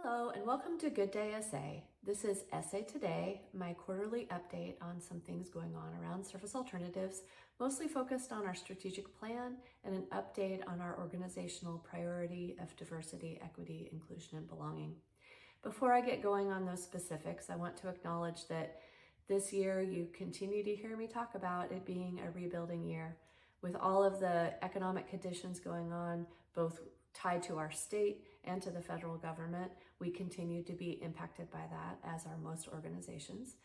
Hello and welcome to Good Day SA. This is SA Today, my quarterly update on some things going on around service alternatives, mostly focused on our strategic plan and an update on our organizational priority of diversity, equity, inclusion, and belonging. Before I get going on those specifics, I want to acknowledge that this year you continue to hear me talk about it being a rebuilding year. With all of the economic conditions going on, both tied to our state and to the federal government, we continue to be impacted by that, as are most organizations.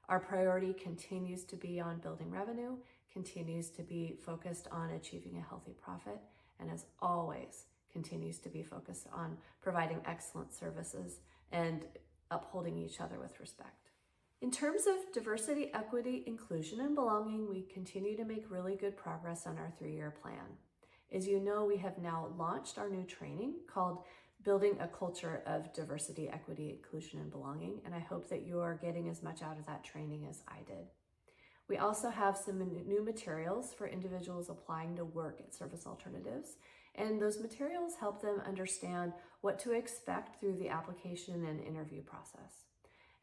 Our priority continues to be on building revenue, continues to be focused on achieving a healthy profit, and as always, continues to be focused on providing excellent services and upholding each other with respect. In terms of diversity, equity, inclusion, and belonging, we continue to make really good progress on our 3-year plan. As you know, we have now launched our new training called Building a Culture of Diversity, Equity, Inclusion, and Belonging, and I hope that you are getting as much out of that training as I did. We also have some new materials for individuals applying to work at Service Alternatives, and those materials help them understand what to expect through the application and interview process.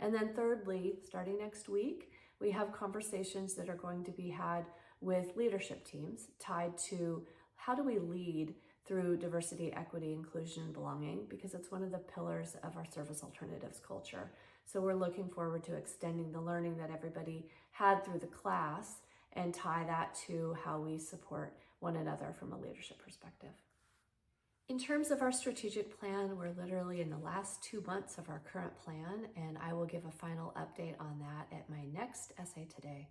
And then thirdly, starting next week, we have conversations that are going to be had with leadership teams tied to how do we lead through diversity, equity, inclusion, and belonging, because it's one of the pillars of our Service Alternatives culture. So we're looking forward to extending the learning that everybody had through the class and tie that to how we support one another from a leadership perspective. In terms of our strategic plan, we're literally in the last 2 months of our current plan, and I will give a final update on that at my next SA Today.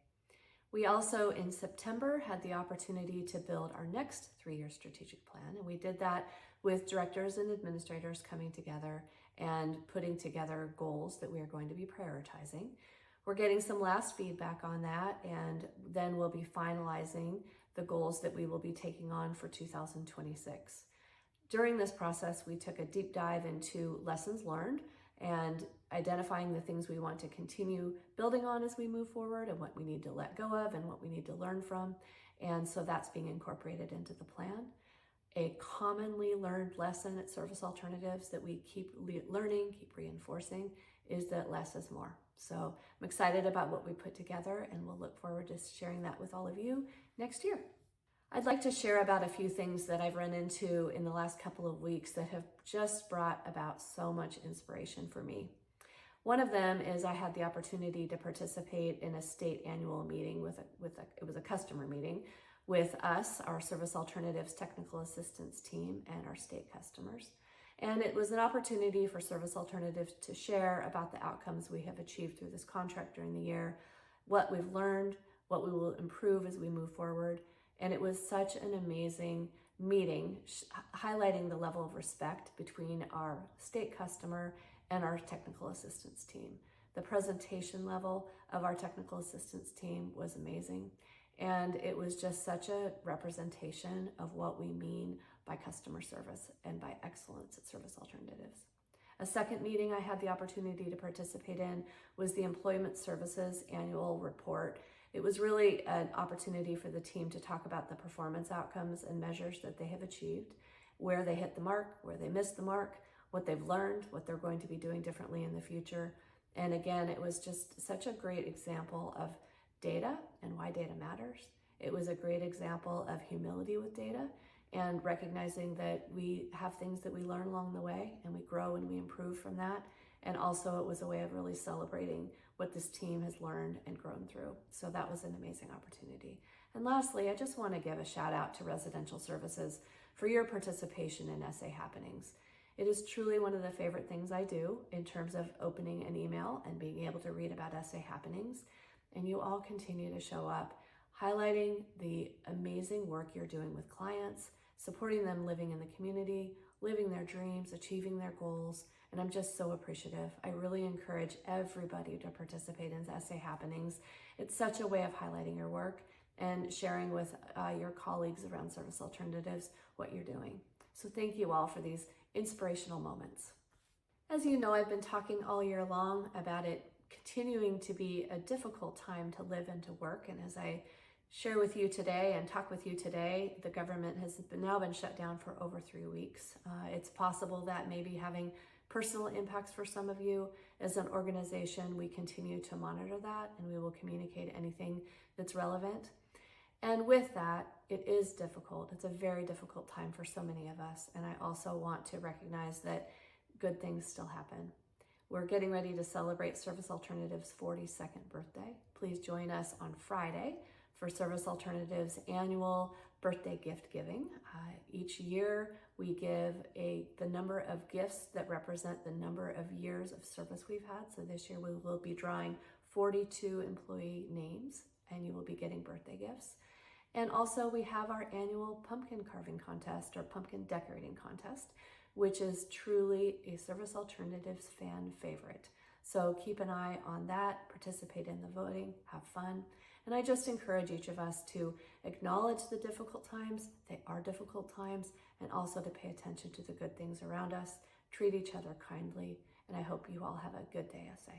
We also, in September, had the opportunity to build our next 3-year strategic plan, and we did that with directors and administrators coming together and putting together goals that we are going to be prioritizing. We're getting some last feedback on that, and then we'll be finalizing the goals that we will be taking on for 2026. During this process, we took a deep dive into lessons learned and identifying the things we want to continue building on as we move forward and what we need to let go of and what we need to learn from. And so that's being incorporated into the plan. A commonly learned lesson at Service Alternatives that we keep learning, keep reinforcing, is that less is more. So I'm excited about what we put together, and we'll look forward to sharing that with all of you next year. I'd like to share about a few things that I've run into in the last couple of weeks that have just brought about so much inspiration for me. One of them is I had the opportunity to participate in a state annual meeting it was a customer meeting with us, our Service Alternatives Technical Assistance team, and our state customers. And it was an opportunity for Service Alternatives to share about the outcomes we have achieved through this contract during the year, what we've learned, what we will improve as we move forward. And it was such an amazing meeting, highlighting the level of respect between our state customer and our technical assistance team. The presentation level of our technical assistance team was amazing. And it was just such a representation of what we mean by customer service and by excellence at Service Alternatives. A second meeting I had the opportunity to participate in was the Employment Services Annual Report. It was really an opportunity for the team to talk about the performance outcomes and measures that they have achieved, where they hit the mark, where they missed the mark, what they've learned, what they're going to be doing differently in the future. And again, it was just such a great example of data and why data matters. It was a great example of humility with data and recognizing that we have things that we learn along the way and we grow and we improve from that. And also it was a way of really celebrating what this team has learned and grown through. So that was an amazing opportunity. And lastly, I just want to give a shout out to Residential Services for your participation in SA Happenings. It is truly one of the favorite things I do in terms of opening an email and being able to read about SA Happenings. And you all continue to show up, highlighting the amazing work you're doing with clients, supporting them living in the community, living their dreams, achieving their goals. And I'm just so appreciative. I really encourage everybody to participate in SA Happenings. It's such a way of highlighting your work and sharing with your colleagues around Service Alternatives what you're doing. So thank you all for these inspirational moments. As you know, I've been talking all year long about it continuing to be a difficult time to live and to work. And as I share with you today and talk with you today, the government has now been shut down for over 3 weeks. It's possible that maybe having personal impacts for some of you. As an organization, we continue to monitor that and we will communicate anything that's relevant. And with that, it is difficult. It's a very difficult time for so many of us. And I also want to recognize that good things still happen. We're getting ready to celebrate Service Alternatives' 42nd birthday. Please join us on Friday for Service Alternatives' annual birthday gift giving. Each year we give the number of gifts that represent the number of years of service we've had. So this year we will be drawing 42 employee names and you will be getting birthday gifts. And also we have our annual pumpkin carving contest or pumpkin decorating contest, which is truly a Service Alternatives fan favorite. So keep an eye on that, participate in the voting, have fun. And I just encourage each of us to acknowledge the difficult times, they are difficult times, and also to pay attention to the good things around us, treat each other kindly, and I hope you all have a good day, SA.